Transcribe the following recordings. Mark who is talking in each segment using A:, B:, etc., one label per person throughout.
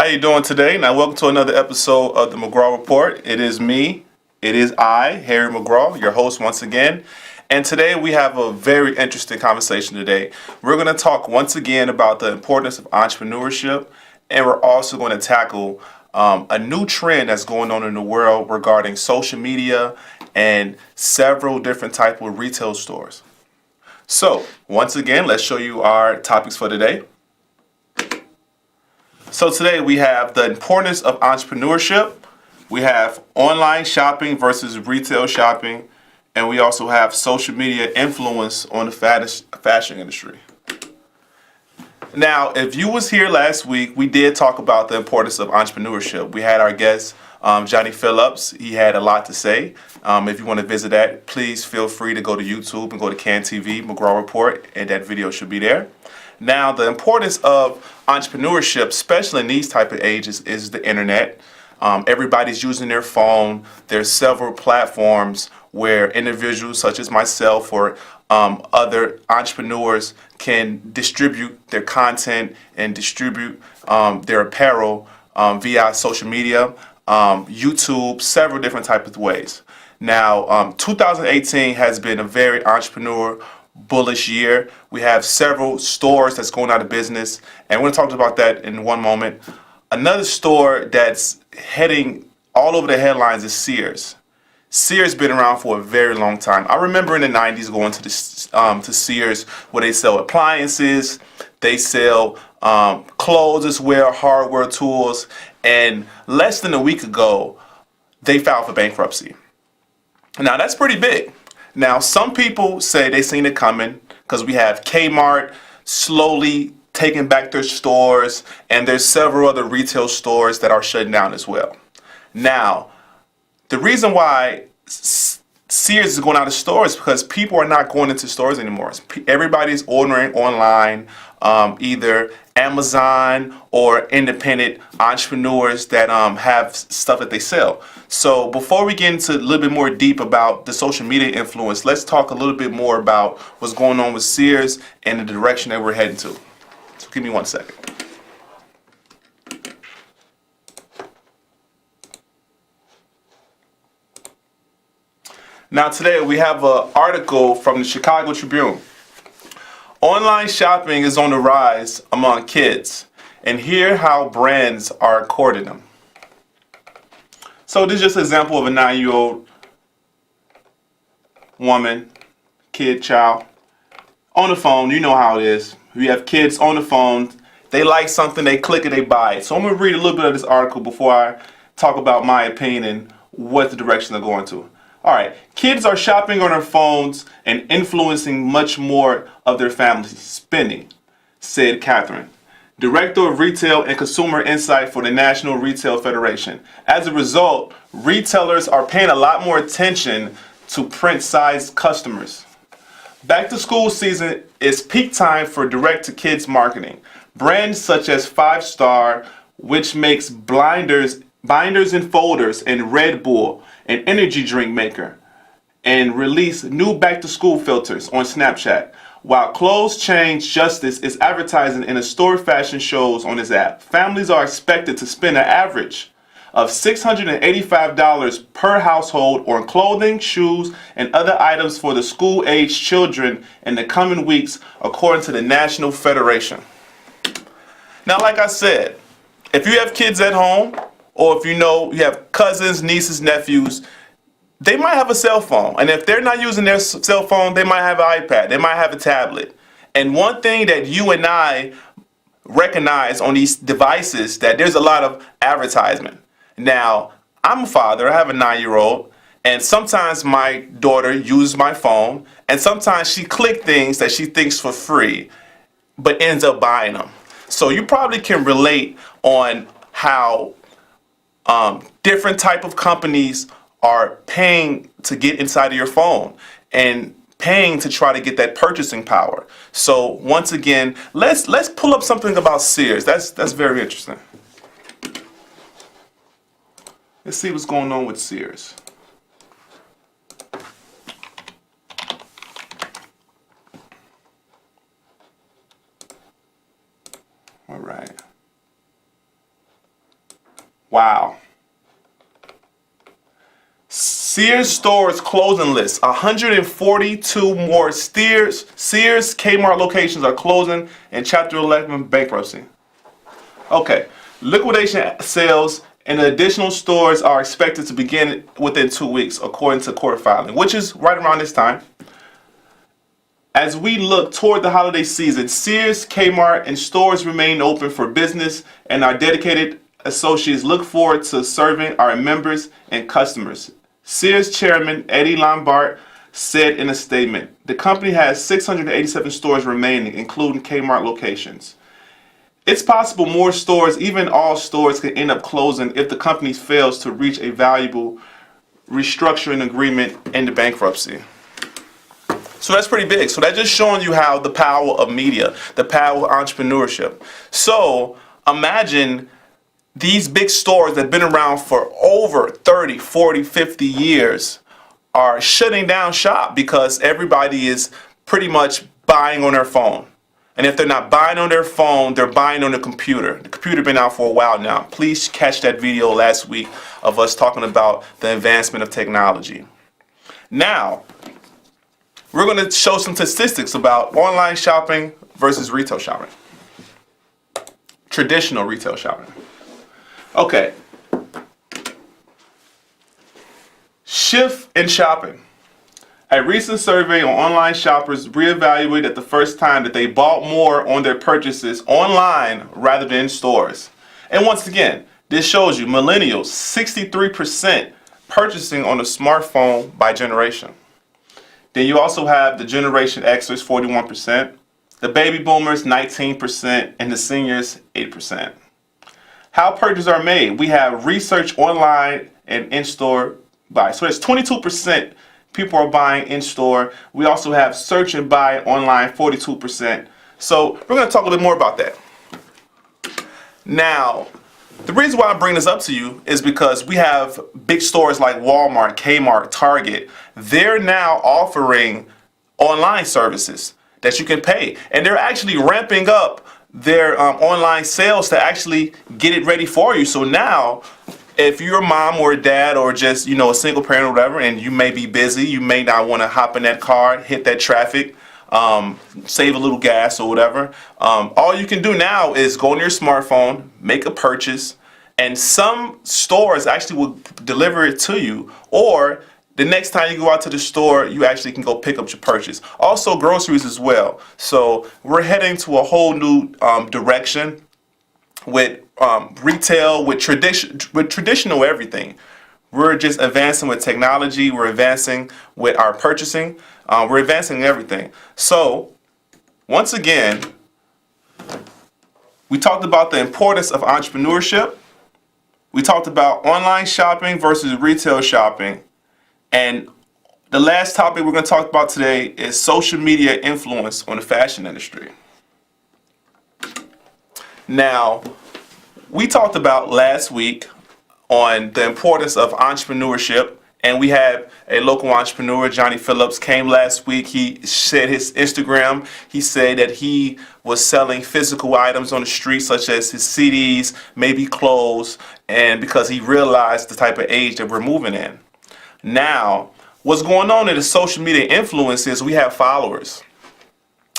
A: How you doing today? Now, welcome to another episode of the McGraw Report. It is me. It is I, Harry McGraw, your host once again. And today we have a very interesting conversation today. We're going to talk once again about the importance of entrepreneurship, and we're also going to tackle a new trend that's going on in the world regarding social media and several different types of retail stores. So, once again, let's show you our topics for today. So today we have the importance of entrepreneurship, we have online shopping versus retail shopping, and we also have social media influence on the fashion industry. Now, if you was here last week, we did talk about the importance of entrepreneurship. We had our guest, Johnny Phillips. He had a lot to say. If you want to visit that, please feel free to go to YouTube and go to CAN TV, McGraw Report, and that video should be there. Now, the importance of entrepreneurship, especially in these type of ages, is the internet. Everybody's using their phone. There's several platforms where individuals such as myself or other entrepreneurs can distribute their content and distribute their apparel via social media, YouTube, several different types of ways. Now, 2018 has been a very entrepreneur bullish year. We have several stores that's going out of business, and we're going to talk about that in one moment. Another store that's heading all over the headlines is Sears. Sears been around for a very long time. I remember in the 90s going to Sears where they sell appliances, they sell clothes as well, hardware tools, and less than a week ago, they filed for bankruptcy. Now, that's pretty big. Now, some people say they seen it coming because we have Kmart slowly taking back their stores, and there's several other retail stores that are shutting down as well. Now, the reason why Sears is going out of stores is because people are not going into stores anymore. Everybody's ordering online, either Amazon or independent entrepreneurs that have stuff that they sell. So before we get into a little bit more deep about the social media influence, let's talk a little bit more about what's going on with Sears and the direction that we're heading to. So give me 1 second. Now today we have an article from the Chicago Tribune. Online shopping is on the rise among kids, and here how brands are courting them. So this is just an example of a 9-year-old woman, kid, child, on the phone. You know how it is. We have kids on the phone. They like something, they click it, they buy it. So I'm going to read a little bit of this article before I talk about my opinion and what the direction they're going to. All right, kids are shopping on their phones and influencing much more of their family's spending, said Catherine, Director of Retail and Consumer Insight for the National Retail Federation. As a result, retailers are paying a lot more attention to print-sized customers. Back to school season is peak time for direct-to-kids marketing. Brands such as 5 Star, which makes binders and folders, and Red Bull, an energy drink maker, and release new back-to-school filters on Snapchat. While clothes chain Justice is advertising in a store fashion shows on his app, families are expected to spend an average of $685 per household on clothing, shoes, and other items for the school-aged children in the coming weeks, according to the National Federation. Now, like I said, if you have kids at home, or if you know you have cousins, nieces, nephews, they might have a cell phone. And if they're not using their cell phone, they might have an iPad. They might have a tablet. And one thing that you and I recognize on these devices, that there's a lot of advertisement. Now, I'm a father. I have a 9-year-old. And sometimes my daughter uses my phone. And sometimes she clicks things that she thinks for free, but ends up buying them. So you probably can relate on how different type of companies are paying to get inside of your phone and paying to try to get that purchasing power. So once again, let's pull up something about Sears. That's very interesting. Let's see what's going on with Sears. All right. Wow. Sears stores closing list. 142 more Sears Kmart locations are closing in Chapter 11 bankruptcy. Okay. Liquidation sales and additional stores are expected to begin within 2 weeks, according to court filing, which is right around this time. As we look toward the holiday season, Sears, Kmart, and stores remain open for business, and our dedicated associates look forward to serving our members and customers. Sears chairman Eddie Lombard said in a statement, the company has 687 stores remaining, including Kmart locations. It's possible more stores, even all stores, can end up closing if the company fails to reach a valuable restructuring agreement in the bankruptcy. So that's pretty big. So that's just showing you how the power of media, the power of entrepreneurship. So imagine these big stores that have been around for over 30, 40, 50 years are shutting down shop because everybody is pretty much buying on their phone. And if they're not buying on their phone, they're buying on the computer. The computer's been out for a while now. Please catch that video last week of us talking about the advancement of technology. Now, we're going to show some statistics about online shopping versus retail shopping. Traditional retail shopping. Okay. Shift in shopping. A recent survey on online shoppers reevaluated the first time that they bought more on their purchases online rather than in stores. And once again, this shows you millennials, 63% purchasing on a smartphone by generation. Then you also have the Generation Xers, 41%, the baby boomers, 19%, and the seniors, 8%. How purchases are made. We have research online and in-store buy. So it's 22% people are buying in-store. We also have search and buy online, 42%. So we're going to talk a little more about that. Now, the reason why I bring this up to you is because we have big stores like Walmart, Kmart, Target. They're now offering online services that you can pay. And they're actually ramping up their online sales to actually get it ready for you. So now, if you're a mom or a dad or just, a single parent or whatever, and you may be busy, you may not want to hop in that car, hit that traffic, save a little gas or whatever. All you can do now is go on your smartphone, make a purchase, and some stores actually will deliver it to you, or the next time you go out to the store, you actually can go pick up your purchase. Also groceries as well. So we're heading to a whole new direction with retail, with traditional everything. We're just advancing with technology. We're advancing with our purchasing. We're advancing everything. So once again, we talked about the importance of entrepreneurship. We talked about online shopping versus retail shopping. And the last topic we're going to talk about today is social media influence on the fashion industry. Now, we talked about last week on the importance of entrepreneurship, and we had a local entrepreneur, Johnny Phillips, came last week. He shared his Instagram. He said that he was selling physical items on the street, such as his CDs, maybe clothes, and because he realized the type of age that we're moving in. Now, what's going on in the social media influence is we have followers.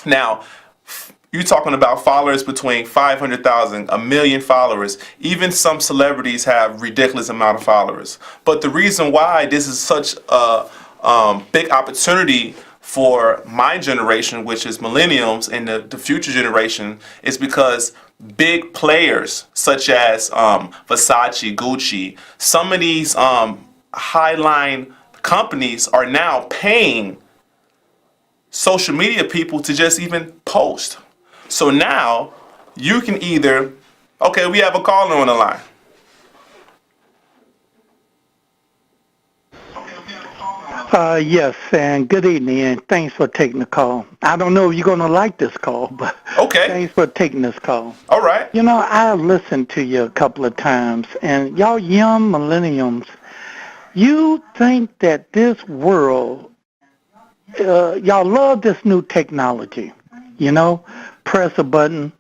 A: Now, you're talking about followers between 500,000, a million followers. Even some celebrities have ridiculous amount of followers. But the reason why this is such a big opportunity for my generation, which is millennials, and the future generation, is because big players such as Versace, Gucci, some of these highline companies are now paying social media people to just even post. So now you can either, okay, we have a caller on the line.
B: Yes, and good evening, and thanks for taking the call. I don't know if you're going to like this call, but
A: okay,
B: thanks for taking this call.
A: All right.
B: I've listened to you a couple of times, and y'all young millennials, you think that this world, y'all love this new technology, press a button,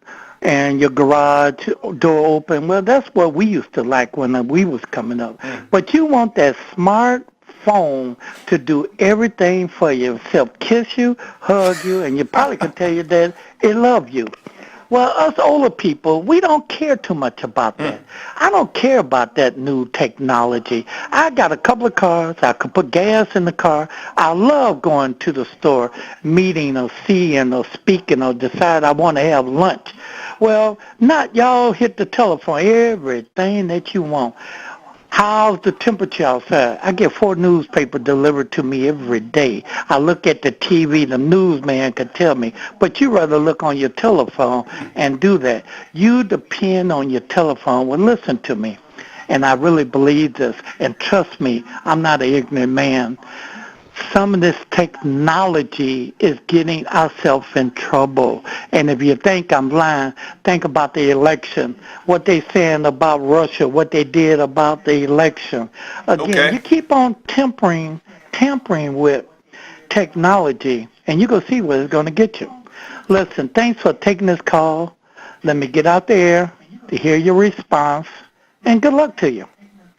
B: and your garage door open. Well, that's what we used to like when we was coming up. But you want that smart phone to do everything for you, except kiss you, hug you, and you probably can tell you that it love you. Well, us older people, we don't care too much about that. I don't care about that new technology. I got a couple of cars. I could put gas in the car. I love going to the store, meeting or seeing or speaking or decide I want to have lunch. Well, not y'all hit the telephone, everything that you want. How's the temperature outside? I get 4 newspapers delivered to me every day. I look at the TV, the newsman could tell me, but you rather look on your telephone and do that. You depend on your telephone. Well, listen to me, and I really believe this, and trust me, I'm not an ignorant man. Some of this technology is getting ourselves in trouble. And if you think I'm lying, think about the election, what they saying about Russia, what they did about the election. Again, you keep on tampering with technology, and you're going to see where it's going to get you. Listen, thanks for taking this call. Let me get out there to hear your response, and good luck to you.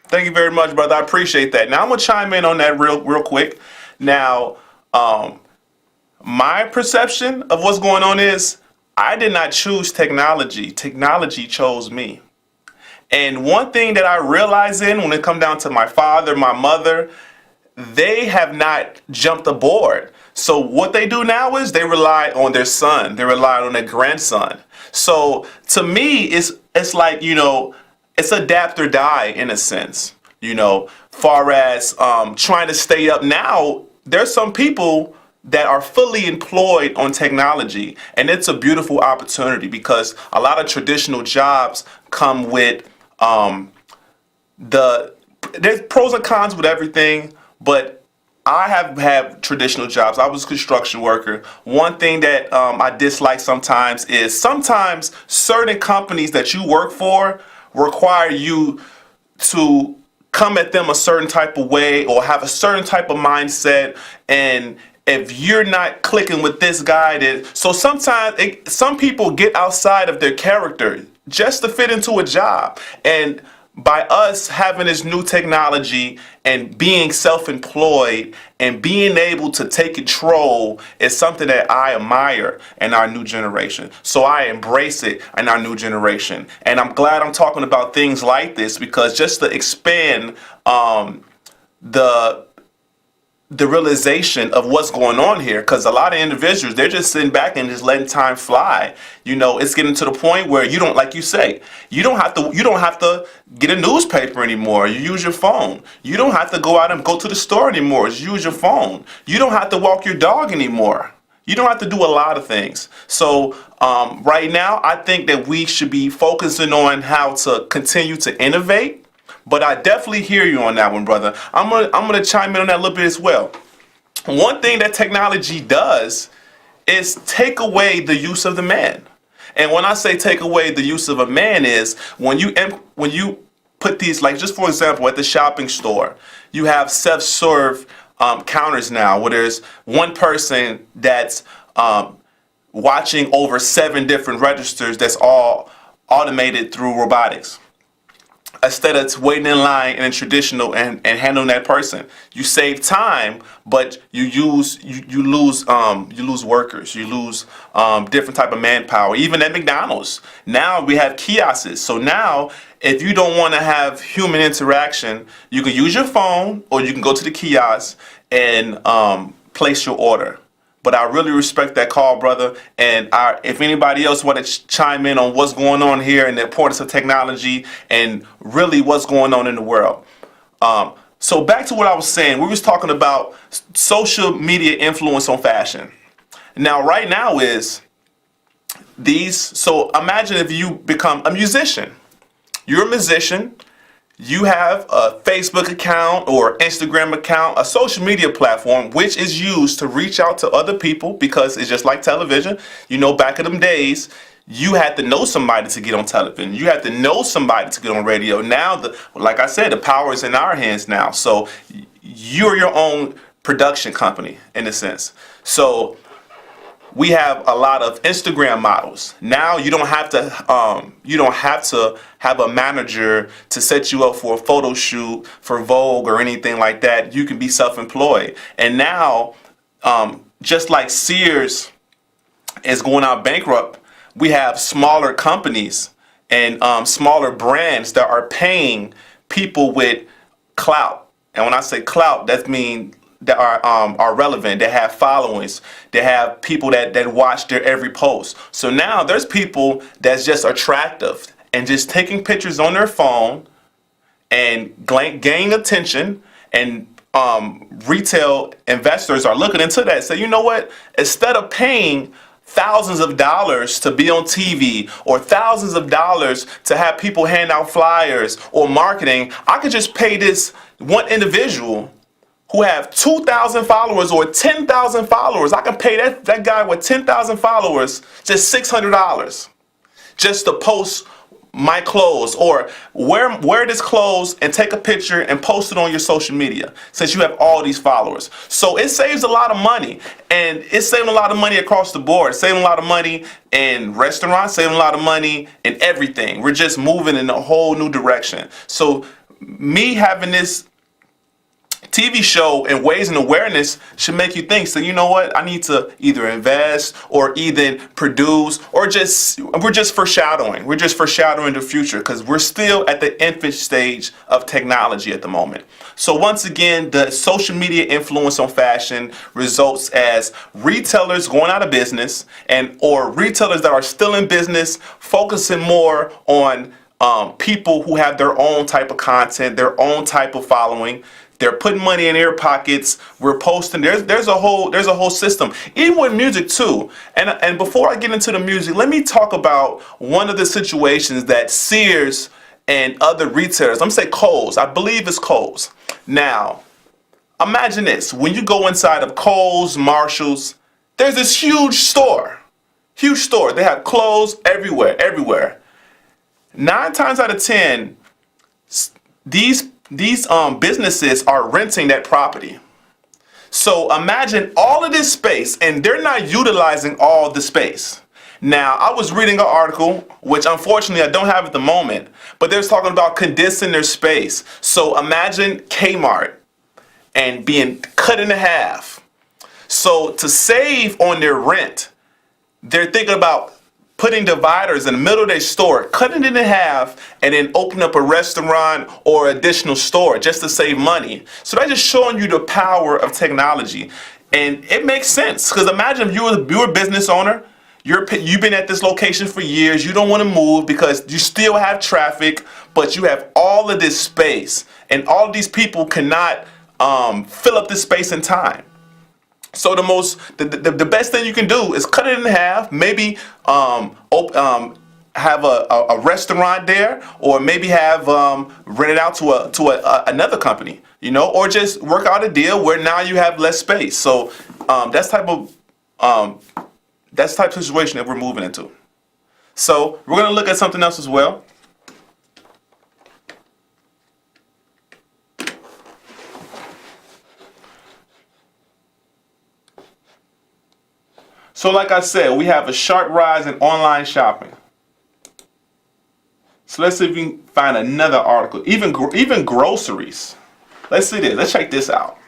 A: Thank you very much, brother. I appreciate that. Now, I'm going to chime in on that real quick. Now, my perception of what's going on is I did not choose technology. Technology chose me. And one thing that I realize when it comes down to my father, my mother, they have not jumped aboard. So what they do now is they rely on their son. They rely on their grandson. So to me, it's like, it's adapt or die in a sense. Far as trying to stay up now, there's some people that are fully employed on technology, and it's a beautiful opportunity because a lot of traditional jobs come with there's pros and cons with everything, but I have had traditional jobs. I was a construction worker. One thing that I dislike sometimes is certain companies that you work for require you to come at them a certain type of way or have a certain type of mindset, and if you're not clicking with this guy, so sometimes some people get outside of their character just to fit into a job. And by us having this new technology and being self-employed and being able to take control is something that I admire in our new generation. So I embrace it in our new generation. And I'm glad I'm talking about things like this because just to expand the realization of what's going on here, because a lot of individuals, they're just sitting back and just letting time fly. It's getting to the point where you don't, like you say, you don't have to get a newspaper anymore. You use your phone. You don't have to go out and go to the store anymore. Just use your phone. You don't have to walk your dog anymore. You don't have to do a lot of things. So right now, I think that we should be focusing on how to continue to innovate. But I definitely hear you on that one, brother. I'm gonna chime in on that a little bit as well. One thing that technology does is take away the use of the man. And when I say take away the use of a man is when you put these, like just for example, at the shopping store, you have self-serve counters now where there's one person that's watching over 7 different registers that's all automated through robotics. Instead of waiting in line in a traditional and handling that person, you save time, but you lose workers, you lose different type of manpower. Even at McDonald's, now we have kiosks. So now, if you don't want to have human interaction, you can use your phone or you can go to the kiosk and place your order. But I really respect that call, brother. And if anybody else want to chime in on what's going on here and the importance of technology and really what's going on in the world. So back to what I was saying, we was talking about social media influence on fashion. Now, right now so imagine if you become a musician. You're a musician. You have a Facebook account or Instagram account, a social media platform, which is used to reach out to other people because it's just like television. Back in them days, you had to know somebody to get on television. You had to know somebody to get on radio. Now, like I said, the power is in our hands now. So you're your own production company in a sense. So we have a lot of Instagram models. Now you don't have to have a manager to set you up for a photo shoot for Vogue or anything like that. You can be self-employed. And now, just like Sears is going out bankrupt, we have smaller companies and smaller brands that are paying people with clout. And when I say clout, that means that are relevant, that have followings, that have people that watch their every post. So now there's people that's just attractive and just taking pictures on their phone and gaining attention, and retail investors are looking into that. So you know what? Instead of paying thousands of dollars to be on TV or thousands of dollars to have people hand out flyers or marketing, I could just pay this one individual who have 2,000 followers or 10,000 followers. I can pay that guy with 10,000 followers just $600 just to post my clothes, or wear this clothes and take a picture and post it on your social media, since you have all these followers. So it saves a lot of money, and it's saving a lot of money across the board. Saving a lot of money in restaurants, saving a lot of money in everything. We're just moving in a whole new direction. So me having this TV show and Ways and Awareness should make you think, so you know what, I need to either invest or either produce, or we're just foreshadowing. We're just foreshadowing the future, because we're still at the infant stage of technology at the moment. So once again, the social media influence on fashion results as retailers going out of business, or retailers that are still in business focusing more on people who have their own type of content, their own type of following. They're putting money in their pockets. We're posting. There's a whole system. Even with music too. And before I get into the music, let me talk about one of the situations that Sears and other retailers, I'm gonna say Kohl's, I believe it's Kohl's. Now, imagine this: when you go inside of Kohl's, Marshall's, there's this huge store. Huge store. They have clothes everywhere. 9 times out of 10, these businesses are renting that property. So imagine all of this space, and they're not utilizing all the space. Now, I was reading an article, which unfortunately I don't have at the moment, but they're talking about condensing their space. So imagine Kmart and being cut in half. So to save on their rent, they're thinking about putting dividers in the middle of their store, cutting it in half, and then open up a restaurant or additional store just to save money. So that's just showing you the power of technology. And it makes sense, because imagine if you're a business owner, you've been at this location for years, you don't want to move because you still have traffic, but you have all of this space, and all of these people cannot fill up this space in time. So the best thing you can do is cut it in half. Maybe have a restaurant there, or maybe have rent it out to another company, or just work out a deal where now you have less space. So that's type of situation that we're moving into. So we're gonna look at something else as well. So like I said, we have a sharp rise in online shopping. So let's see if we can find another article. Even groceries. Let's see this. Let's check this out.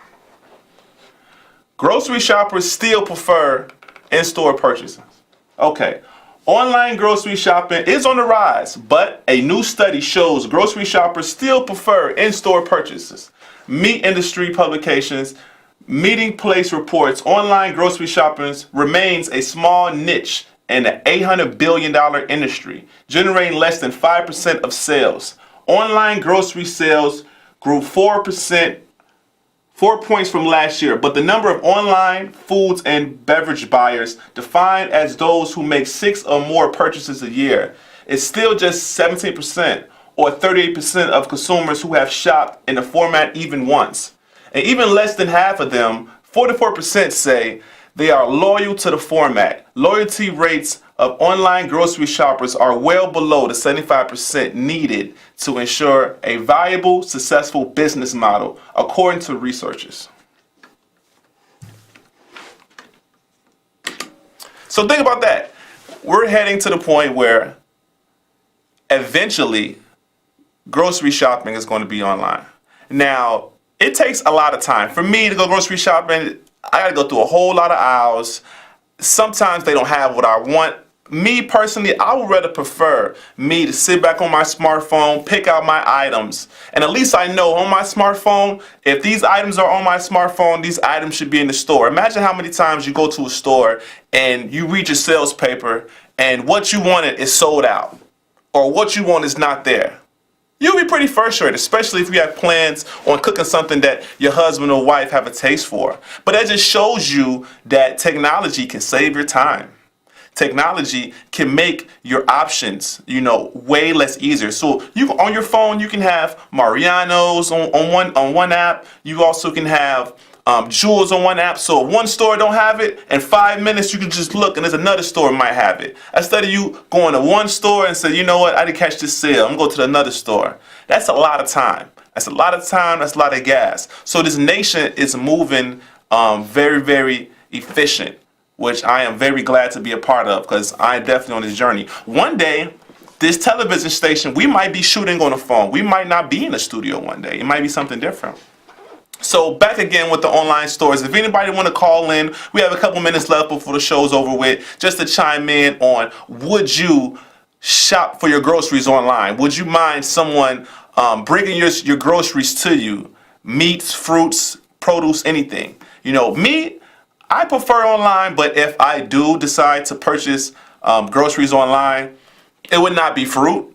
A: Grocery shoppers still prefer in-store purchases. Okay. Online grocery shopping is on the rise, but a new study shows grocery shoppers still prefer in-store purchases. Meat industry publications Meeting Place reports online grocery shopping remains a small niche in the $800 billion industry, generating less than 5% of sales. Online grocery sales grew 4 points from last year, but the number of online foods and beverage buyers, defined as those who make 6 or more purchases a year, is still just 17%, or 38% of consumers who have shopped in the format even once. And even less than half of them, 44%, say they are loyal to the format. Loyalty rates of online grocery shoppers are well below the 75% needed to ensure a viable, successful business model, according to researchers. So think about that. We're heading to the point where eventually grocery shopping is going to be online. Now, it takes a lot of time. For me to go grocery shopping, I got to go through a whole lot of aisles. Sometimes they don't have what I want. Me personally, I would rather prefer me to sit back on my smartphone, pick out my items, and at least I know on my smartphone, if these items are on my smartphone, these items should be in the store. Imagine how many times you go to a store and you read your sales paper and what you wanted is sold out, or what you want is not there. You'll be pretty frustrated, especially if you have plans on cooking something that your husband or wife have a taste for. But that just shows you that technology can save your time. Technology can make your options, way less easier. So you on your phone, you can have Mariano's on one app. You also can have Jewels on one app. So if one store don't have it, in 5 minutes you can just look and there's another store might have it. Instead of you going to one store and say, you know what, I didn't catch this sale, I'm going to go to another store. That's a lot of time. That's a lot of time. That's a lot of gas. So this nation is moving very, very efficient, which I am very glad to be a part of because I'm definitely on this journey. One day, this television station, we might be shooting on a phone. We might not be in a studio one day. It might be something different. So back again with the online stores. If anybody want to call in, we have a couple minutes left before the show's over with, just to chime in on, would you shop for your groceries online? Would you mind someone bringing your groceries to you? Meats, fruits, produce, anything. Me, I prefer online, but if I do decide to purchase groceries online, it would not be fruit.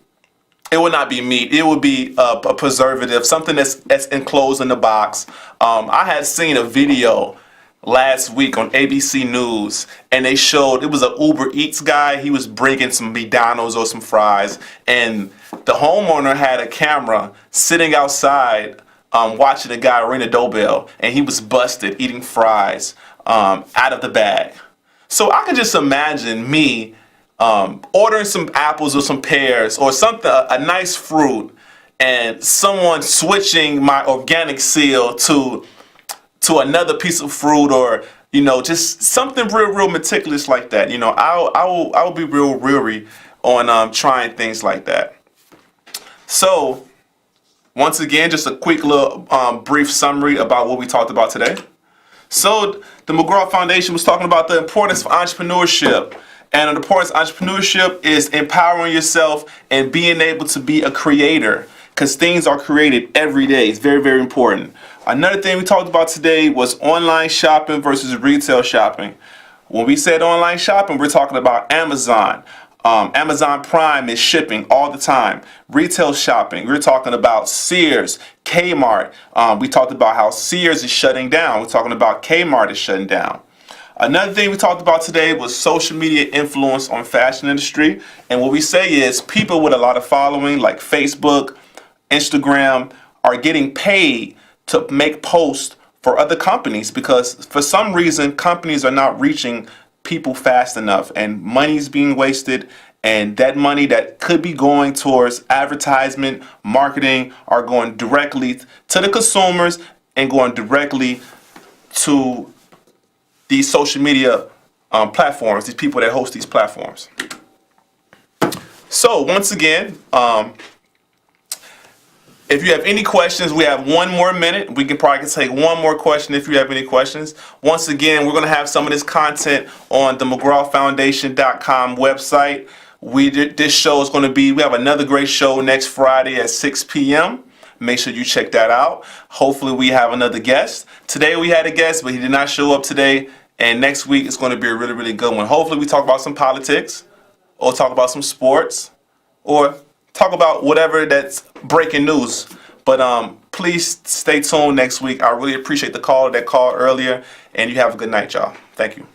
A: It would not be meat. It would be a preservative, something that's enclosed in the box. I had seen a video last week on ABC News, and they showed, it was an Uber Eats guy. He was bringing some McDonald's or some fries, and the homeowner had a camera sitting outside watching a guy ring a doorbell, and he was busted eating fries out of the bag. So I can just imagine me ordering some apples or some pears or something, a nice fruit, and someone switching my organic seal to another piece of fruit, or just something real meticulous like that. I will be real weary on trying things like that. So once again, just a quick little brief summary about what we talked about today. So the McGraw Foundation was talking about the importance of entrepreneurship. And the importance of entrepreneurship is empowering yourself and being able to be a creator, because things are created every day. It's very, very important. Another thing we talked about today was online shopping versus retail shopping. When we said online shopping, we're talking about Amazon. Amazon Prime is shipping all the time. Retail shopping, we're talking about Sears, Kmart. We talked about how Sears is shutting down. We're talking about Kmart is shutting down. Another thing we talked about today was social media influence on fashion industry. And what we say is people with a lot of following, like Facebook, Instagram, are getting paid to make posts for other companies because for some reason companies are not reaching people fast enough and money's being wasted, and that money that could be going towards advertisement, marketing, are going directly to the consumers and going directly to these social media platforms, these people that host these platforms. So once again, if you have any questions, we have 1 more minute. We can probably take one more question if you have any questions. Once again, we're going to have some of this content on the McGrawFoundation.com website. This show is going to be, we have another great show next Friday at 6 p.m. Make sure you check that out. Hopefully we have another guest. Today we had a guest, but he did not show up today. And next week it's going to be a really, really good one. Hopefully we talk about some politics, or talk about some sports, or talk about whatever that's breaking news. But please stay tuned next week. I really appreciate the call that called earlier. And you have a good night, y'all. Thank you.